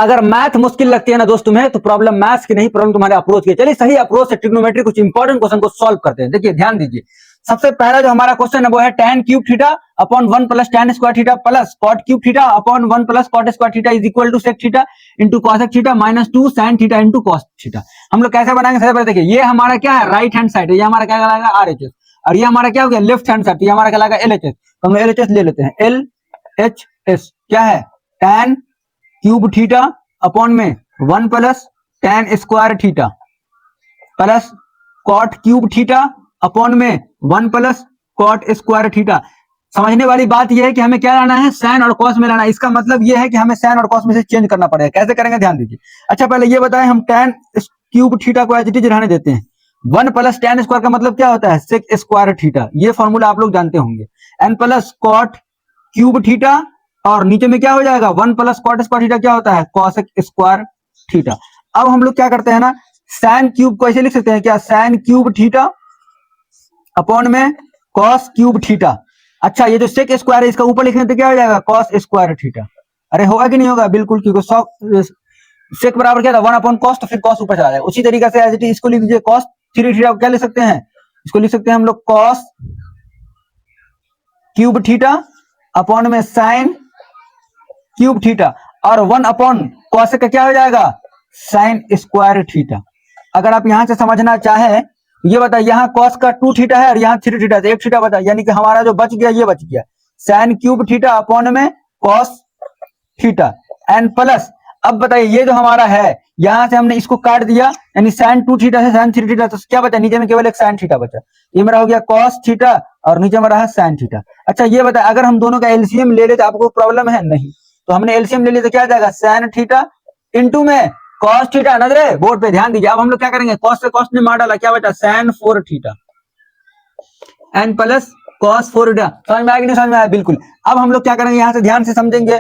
अगर मैथ मुश्किल लगती है ना दोस्त तुम्हें, तो प्रॉब्लम मैथ्स की नहीं, प्रॉब्लम तुम्हारे अप्रोच की। चलिए सही अप्रोच से ट्रिग्नोमेट्री कुछ इंपॉर्टेंट क्वेश्चन को सॉल्व करते हैं। देखिए ध्यान दीजिए, सबसे पहला जो हमारा क्वेश्चन है वो है tan cube theta upon 1 plus tan square theta plus cot cube theta upon 1 plus cot square theta is equal to sec theta into cosec theta minus 2 sin theta into cos theta. हम लोग कैसे बनाएंगे, सबसे पहले देखिए, ये हमारा क्या है, राइट हैंड साइड है, ये हमारा क्या कहलाएगा, RHS, और ये हमारा क्या हो गया, लेफ्ट हैंड साइड, ये हमारा कहलाएगा LHS। तो हम LHS ले लेते हैं। LHS क्या है, tan क्यूब थीटा अपॉन में 1 plus tan square theta plus cot cube theta upon में 1 प्लस cot स्क्वायर थीटा। समझने वाली बात यह है कि हमें क्या लाना है, साइन और कॉस में लाना है। इसका मतलब यह है कि हमें साइन और कॉस में से चेंज करना पड़ेगा। कैसे करेंगे, ध्यान दीजिए। अच्छा पहले ये बताएं, हम tan क्यूब थीटा को एज इट इज रहने देते हैं। 1 प्लस tan स्क्वायर का मतलब क्या होता है, सेक स्क्वायर थीटा, ये फॉर्मूला आप लोग जानते होंगे। n plus cot cube theta और नीचे में क्या हो जाएगा, 1 प्लस cot स्क्वायर थीटा क्या होता है, cosec स्क्वायर थीटा। अब हम लोग क्या करते हैं ना, साइन क्यूब को ऐसे लिख सकते हैं क्या, साइन क्यूब थीटा अपॉन में cos क्यूब थीटा। अच्छा ये जो सेक स्क्वायर है इसका ऊपर लिखने तो क्या हो जाएगा, cos स्क्वायर थीटा। अरे होगा कि नहीं होगा, बिल्कुल, क्योंकि सेक बराबर क्या था, 1 अपॉन cos, तो फिर cos ऊपर चला जाएगा। उसी तरीके से एज इट इज इसको लिख दीजिए, cos थ्री थीटा क्या लिख सकते हैं, इसको लिख सकते हैं हम लोग cos क्यूब थीटा अपॉन में साइन क्यूब थीटा और 1 अपॉन cos का क्या हो जाएगा, साइन स्क्वायर थीटा। अगर आप यहां से समझना चाहें, ये बताइए, यहाँ cos का 2 थीटा है और यहाँ 3 थीटा, तो 1 थीटा बचा, यानी कि हमारा जो बच गया ये बच गया, साइन क्यूब थीटा अपॉन में cos थीटा एंड प्लस। अब बताइए ये जो हमारा है, यहां से हमने इसको काट दिया, यानी साइन 2 थीटा से साइन 3 थीटा, तो क्या बचा, नीचे में केवल एक साइन थीटा बचा। ये मेरा हो गया cos थीटा और नीचे में रहा साइन थीटा। अच्छा ये बताए, अगर हम दोनों का एलसीएम ले ले तो आपको प्रॉब्लम है, नहीं, तो हमने एलसीएम ले लिया तो क्या आ जाएगा, साइन थीटा इंटू में cos थीटा। नजरे बोर्ड पे ध्यान दीजिए। अब हम लोग क्या करेंगे, cos से cos ने मार डाला, क्या बचा, sin 4 theta and plus cos 4 theta. समझ में आया कि नहीं समझ में आया, बिल्कुल। अब हम लोग क्या करेंगे, यहां से ध्यान से समझेंगे।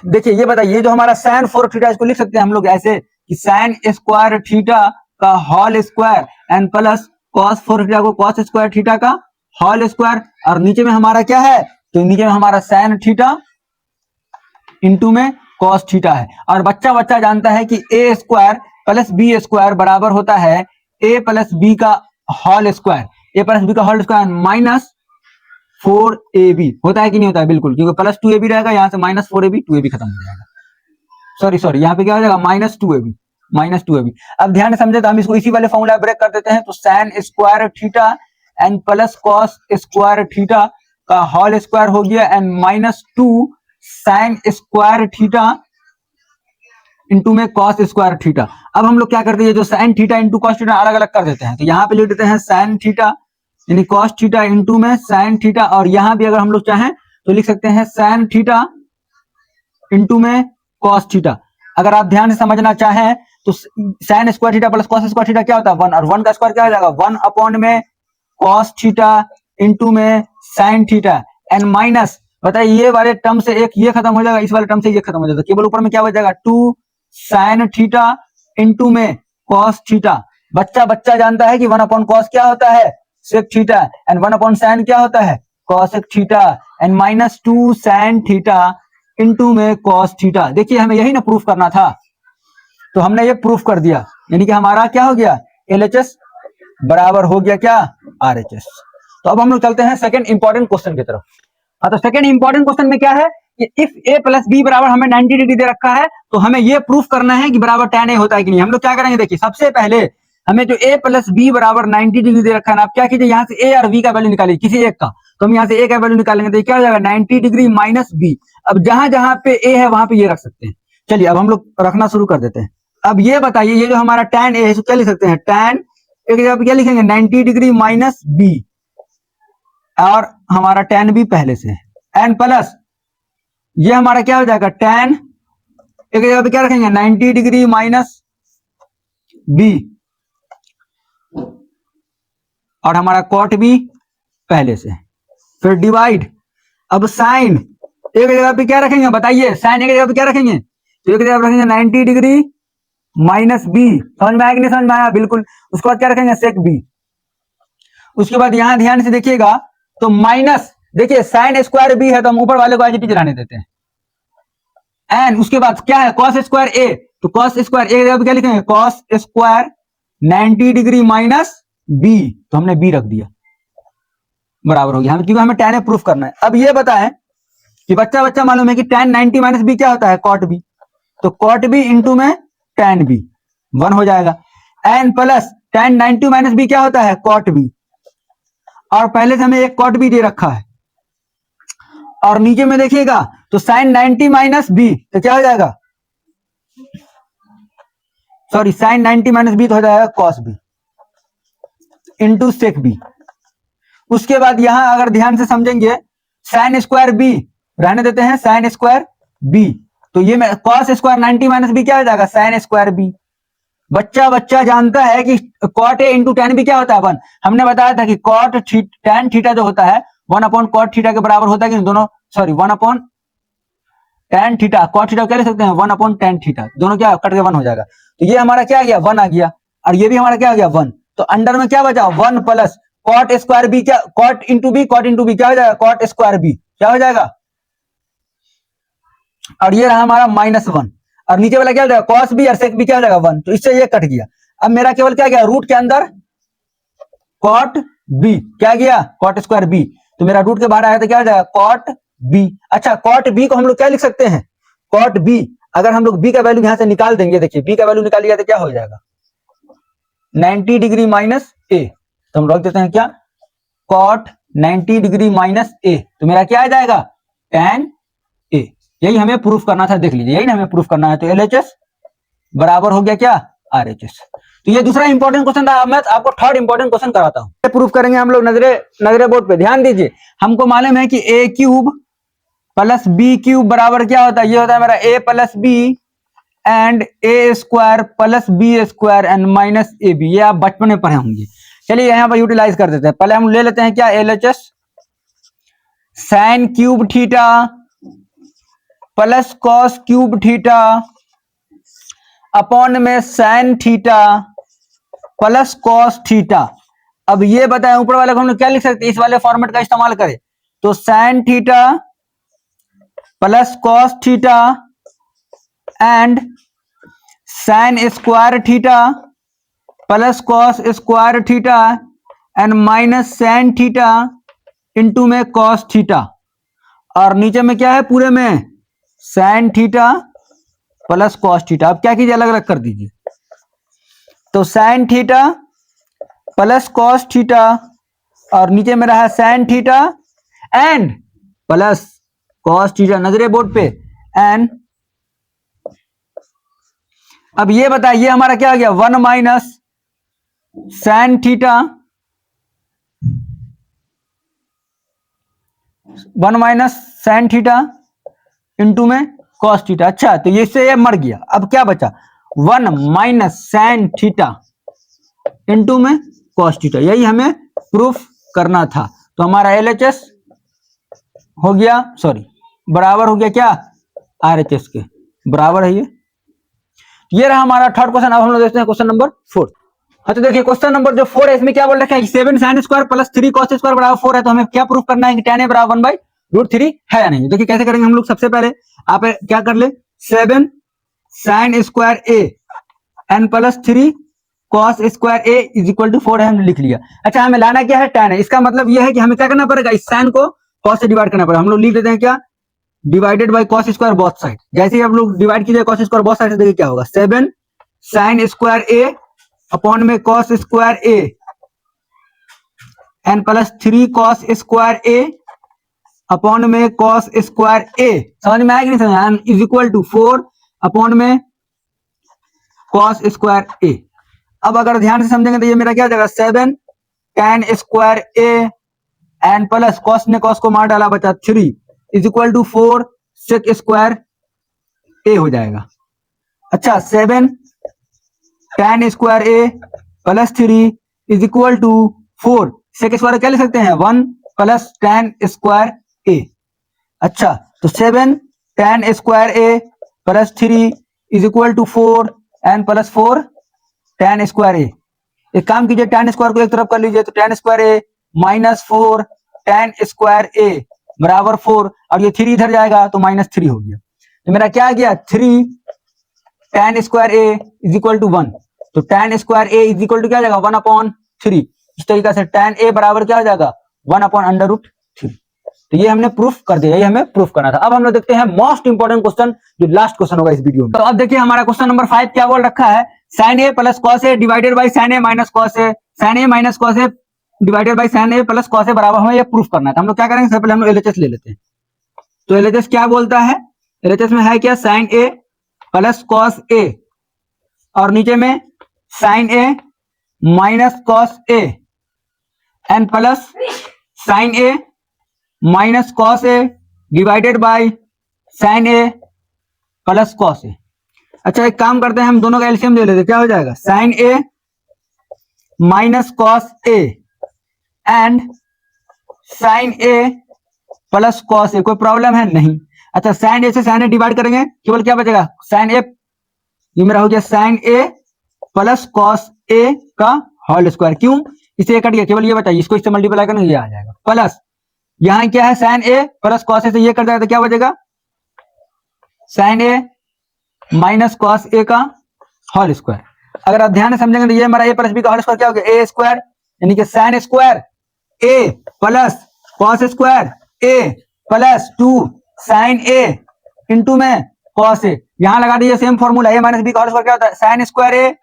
देखिए ये बताइए, ये जो हमारा sin 4 थीटा, इसको लिख सकते हैं हम लोग ऐसे कि sin स्क्वायर थीटा का whole square and plus cos 4 theta को cos स्क्वायर थीटा का होल स्क्वायर, और नीचे में हमारा क्या है, तो नीचे में हमारा sin थीटा इंटू में cos थीटा है। और बच्चा बच्चा जानता है कि a square plus B square बराबर होता है a प्लस बी का whole square, a plus B का होल स्क्वायर माइनस 4ab होता है कि नहीं होता है, बिल्कुल, क्योंकि प्लस 2ab रहेगा, यहाँ से माइनस 4ab, 2ab खत्म हो जाएगा। सॉरी यहाँ पे क्या हो जाएगा, माइनस 2ab। अब ध्यान से समझे तो हम इसको इसी वाले फॉर्मूला ब्रेक कर देते हैं। तो sine square theta and plus cos square theta का होल स्क्वायर हो गया and minus 2 sine square theta into में cos स्क्वायर थीटा। अब हम लोग क्या करते हैं, जो sine theta into cos theta अलग अलग कर देते हैं। तो यहाँ पे लिख देते हैं साइन थीटा यानी cos थीटा इंटू में साइन थीटा, और यहाँ भी अगर हम लोग चाहें तो लिख सकते हैं साइन थीटा इंटू में cos थीटा। अगर आप ध्यान से समझना चाहें तो sine square theta plus cos square theta क्या होता है, 1, और 1 का स्क्वायर क्या हो जाएगा, 1 अपॉन में cos थीटा इंटू में साइन थीटा एंड माइनस, बताइए ये वाले टर्म से एक ये खत्म हो जाएगा, इस वाले टर्म से ये खत्म हो जाएगा, केवल ऊपर में क्या हो जाएगा, 2 साइन थीटा इंटू में cos थीटा। बच्चा बच्चा जानता है कि 1 अपॉन cos क्या होता है, sec theta, and 1 upon sine क्या होता है, cosec theta, and minus 2 sine theta into में cos थीटा। देखिए हमें यही ना प्रूफ करना था, तो हमने ये प्रूफ कर दिया, यानी कि हमारा क्या हो गया, LHS बराबर हो गया क्या, RHS। तो अब हम लोग चलते हैं सेकंड इंपॉर्टेंट क्वेश्चन की तरफ। तो सेकंड इंपॉर्टेंट क्वेश्चन में क्या है कि इफ a प्लस बी बराबर हमें 90 डिग्री दे रखा है, तो हमें ये प्रूफ करना है कि बराबर tan a होता है कि नहीं। हम लोग क्या करेंगे, देखिए सबसे पहले हमें जो a प्लस बी बराबर 90 डिग्री दे रखा है ना, आप क्या कीजिए, यहाँ से a और b का वैल्यू निकालिए, किसी एक का। तो हम यहाँ से a का वैल्यू निकालेंगे तो क्या हो जाएगा, 90 डिग्री माइनस b। अब जहां जहां पे a है वहां पे ये रख सकते हैं। चलिए अब हम लोग रखना शुरू कर देते हैं। अब ये बताइए, ये जो हमारा tan a है इसको क्या लिख सकते हैं, tan एक जगह पे क्या लिखेंगे, 90 डिग्री माइनस b, और हमारा tan b पहले से है एंड प्लस ये हमारा क्या हो जाएगा, tan एक जगह पे क्या रखेंगे, 90 डिग्री माइनस b, और हमारा cot b पहले से, फिर डिवाइड। अब साइन एक जगह पे क्या रखेंगे, बताइए, साइन एक जगह पे क्या रखेंगे, तो एक जगह पे रखेंगे 90 डिग्री माइनस b। समझ में आया कि नहीं समझ में आया, बिल्कुल। उसके बाद क्या रखेंगे, सेक b। उसके बाद यहां ध्यान से देखिएगा तो माइनस, देखिए साइन स्क्वायर b है तो हम ऊपर वाले को एज इट इज रहने देते हैं, एंड उसके बाद क्या है कॉस स्क्वायर ए, तो कॉस स्क्वायर ए क्या लिखेंगे cos square 90 degree minus B, तो हमने बी रख दिया बराबर हो गया, हम क्योंकि हमें tan ए प्रूफ करना है। अब ये बताएं कि बच्चा बच्चा मालूम है कि tan 90 माइनस बी क्या होता है कॉट बी, तो कॉट बी इंटू में tan बी 1 हो जाएगा, and plus tan 90 minus B क्या होता है कॉट बी, और पहले से हमें एक कॉट बी दे रखा है, और नीचे में देखिएगा तो साइन 90 माइनस बी तो क्या हो जाएगा, सॉरी साइन 90 माइनस बी तो हो जाएगा cos B into sec B. उसके बाद यहां अगर ध्यान से समझेंगे साइन स्क्वायर बी रहने देते हैं, साइन स्क्वायर बी, तो ये कॉस स्क्वायर 90 माइनस बी क्या हो जाएगा साइन स्क्वायर बी। बच्चा बच्चा जानता है कि cot A into tan B क्या होता है 1, हमने बताया था कि कॉट टैन थीटा जो होता है 1 अपॉन कॉट थीटा के बराबर होता है कि दोनों, sorry 1 upon tan theta, cot theta क्या लिख सकते हैं 1 अपॉन टैन थीटा, दोनों क्या कट के 1 हो जाएगा, तो ये हमारा क्या आ गया 1 आ गया, और ये भी हमारा क्या आ गया 1, तो अंडर में क्या बचा 1 प्लस कॉट स्क्वायर बी, क्या कॉट इंटू बी क्या हो जाएगा कॉट स्क्वायर बी क्या हो जाएगा, और ये रहा हमारा -1, और नीचे वाला क्या हो जाएगा कॉस बी और सेक बी क्या हो जाएगा 1, तो इससे ये कट गया। अब मेरा केवल क्या गया रूट के अंदर कॉट बी क्या गया कॉट स्क्वायर बी, तो मेरा रूट के बाहर आया तो क्या हो जाएगा कॉट बी। अच्छा कॉट बी को हम लोग क्या लिख सकते हैं कॉट बी, अगर हम लोग बी का वैल्यू यहां से निकाल देंगे, देखिए बी का वैल्यू निकालिएगा तो क्या हो जाएगा 90 डिग्री माइनस ए, तो हम रख देते हैं क्या कॉट 90 डिग्री माइनस ए, तो मेरा क्या आ जाएगा tan ए, यही हमें प्रूफ करना था, देख लीजिए यही ना हमें प्रूफ करना है, तो LHS बराबर हो गया क्या RHS। तो ये दूसरा इंपॉर्टेंट क्वेश्चन था, मैं आपको थर्ड इंपॉर्टेंट क्वेश्चन कराता हूं, प्रूफ करेंगे हम लोग नजरे बोर्ड पे, ध्यान दीजिए। हमको मालूम है कि a cube plus B cube बराबर क्या होता है, ये होता है मेरा a plus B and A square plus B square and minus A B, ये आप बचपन में पढ़े होंगे। चलिए यहाँ पर यूटिलाइज कर देते हैं, पहले हम ले लेते हैं क्या LHS sine cube theta plus cos cube theta upon में sine theta plus cos theta. अब ये बताएं ऊपर वाले को हम लोग क्या लिख सकते हैं, इस वाले फॉर्मेट का इस्तेमाल करें तो sign theta plus cos theta and sine square theta plus cos square theta and minus sine theta into में कॉस थीटा, और नीचे में क्या है पूरे में sine theta plus cos theta. अब क्या कीजिए अलग अलग कर दीजिए, तो sign theta plus cos theta और नीचे में रहा sine theta and plus cos theta नजरे बोर्ड पे एंड। अब ये बताइए हमारा क्या आ गया 1 minus sine theta 1 minus sine theta into में कॉस थीटा। अच्छा तो ये इससे ये मर गया, अब क्या बचा 1 माइनस साइन थीटा इंटू में कॉस थीटा, यही हमें प्रूफ करना था। तो हमारा LHS हो गया, सॉरी बराबर हो गया क्या RHS के बराबर है ये रहा हमारा थर्ड क्वेश्चन। अब हम लोग देखते हैं क्वेश्चन नंबर 4। हाँ तो देखिए क्वेश्चन नंबर जो 4 है इसमें क्या बोल रखा है 7 sine square plus 3 cos square बराबर 4 है, तो हमें क्या प्रूफ करना है कि tan a बराबर 1/√3 है या नहीं। देखिए कैसे करेंगे हम लोग, सबसे पहले आप क्या कर ले 7 sine square a and plus 3 cos square a is equal to 4 है, हमने लिख लिया। अच्छा हमें लाना क्या है tan है, इसका मतलब यह है कि हमें क्या करना पड़ेगा इस साइन को कॉस से डिवाइड करना पड़ेगा। हम लोग लिख देते हैं क्या divided by cos square both side, जैसे ही आप लोग डिवाइड कीजिए कॉस स्क्वायर बोथ साइड से देखिए क्या होगा 7 साइन स्क्वायर a अपॉन में cos square a and plus 3 cos square a upon में कॉस स्क्वायर a, समझ में आया कि नहीं समझ में, इज इक्वल टू 4 अपॉन में कॉस स्क्वायर a। अब अगर ध्यान से समझेंगे तो ये मेरा क्या हो जाएगा 7 tan square a and plus cos ने कॉस को मार डाला बचा 3 is equal to 4 sec square a हो जाएगा। अच्छा 7 tan square a plus 3 is equal to 4 sec square क्या लिख सकते हैं 1 प्लस tan स्क्वायर a। अच्छा तो 7 tan square a plus 3 is equal to 4 and plus 4 tan square a। एक काम कीजिए tan स्क्वायर को एक तरफ कर लीजिए, तो tan square a minus 4 tan square a बराबर 4 और ये 3 इधर जाएगा तो -3 हो गया। तो मेरा क्या आ गया 3 tan square A is equal to 1। तो tan square A is equal to क्या आ जाएगा 1/3। इस तरीके से tan ए बराबर क्या हो जाएगा 1/√3। तो ये हमने प्रूफ कर दिया, ये हमें प्रूफ करना था। अब हम लोग देखते हैं मोस्ट इंपोर्टेंट क्वेश्चन, जो लास्ट क्वेश्चन होगा इस वीडियो में। तो अब देखिए हमारा क्वेश्चन नंबर 5 क्या बोल रखा है, sin a plus cos a divided by sin a minus cos a, sin a minus cos a divided by sin a plus cos a बराबर हमें ये प्रूफ करना है। तो हम लोग क्या करेंगे, सबसे पहले हम लोग LHS ले लेते हैं। तो LHS क्या बोलता है, LHS में है क्या sin a plus cos a और नीचे में sin a minus cos a and plus sin a minus cos a divided by sin a plus cos a। अच्छा एक काम करते हैं, हम दोनों का एलसीएम ले लेते हैं, क्या हो जाएगा sin a minus cos a and sin a plus cos a। कोई प्रॉब्लम है नहीं। अच्छा sin a से sin a डिवाइड करेंगे, केवल क्या बचेगा sin a, ये मेरा हो गया sin a plus cos a का होल स्क्वायर। क्यों, इसे कट गया, केवल ये बताइए, इसको इससे मल्टीप्लाई करेंगे ये आ जाएगा प्लस यहां क्या है sin a plus cos a से ये कट जाएगा तो क्या बचेगा sin a minus cos a का होल स्क्वायर। अगर आप ध्यान से समझेंगे तो ये हमारा a प्लस b का होल स्क्वायर क्या हो गया a स्क्वायर, यानी कि sin square a plus cos square a plus 2 sin a into में cos a। यहां लगा दीजिए same formula, a minus b का होल स्क्वायर क्या होता है sin square a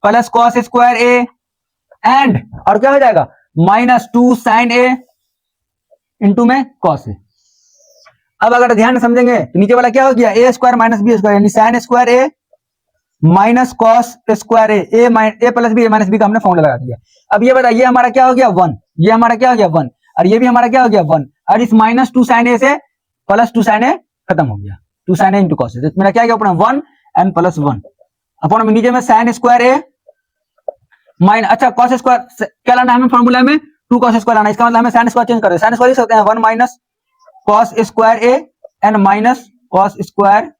plus cos square a and और क्या हो जाएगा माइनस 2 sin a इंटू में cos a। अब अगर ध्यान से समझेंगे तो नीचे वाला क्या हो गया a square minus b square, यानी sin square a minus cos square a plus b a minus b का हमने फॉर्मूला लगा दिया। अब ये बताइए हमारा क्या हो गया 1, ये हमारा क्या हो गया 1 और ये भी हमारा क्या हो गया 1 और इस माइनस 2 sin a से प्लस 2 sin a खत्म हो गया 2 sin a into cos a। तो मेरा क्या गया अपना 1 एंड प्लस 1 अपन नीचे में sin स्क्वायर a माइनस, अच्छा cos स्क्वायर क्या लाना है हमें फॉर्मूला में 2 cos स्क्वायर लाना है, इसका मतलब हमें sin स्क्वायर चेंज कर दे, sin स्क्वायर लिख सकते हैं 1 minus cos square a and minus cos square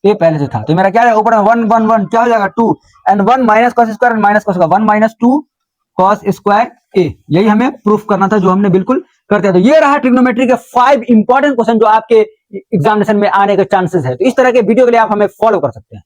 a पहले से था। तो मेरा क्या है ऊपर में 1 1 1 क्या हो जाएगा 2 and 1 minus cos square and minus cos का 1 माइनस 2 cos स्क्वायर a। यही हमें प्रूफ करना था जो हमने बिल्कुल कर दिया। तो ये रहा ट्रिग्नोमेट्री के 5 इंपॉर्टेंट क्वेश्चन जो आपके एग्जामिनेशन में आने के चांसेस है। तो इस तरह के वीडियो के लिए आप हमें फॉलो कर सकते हैं।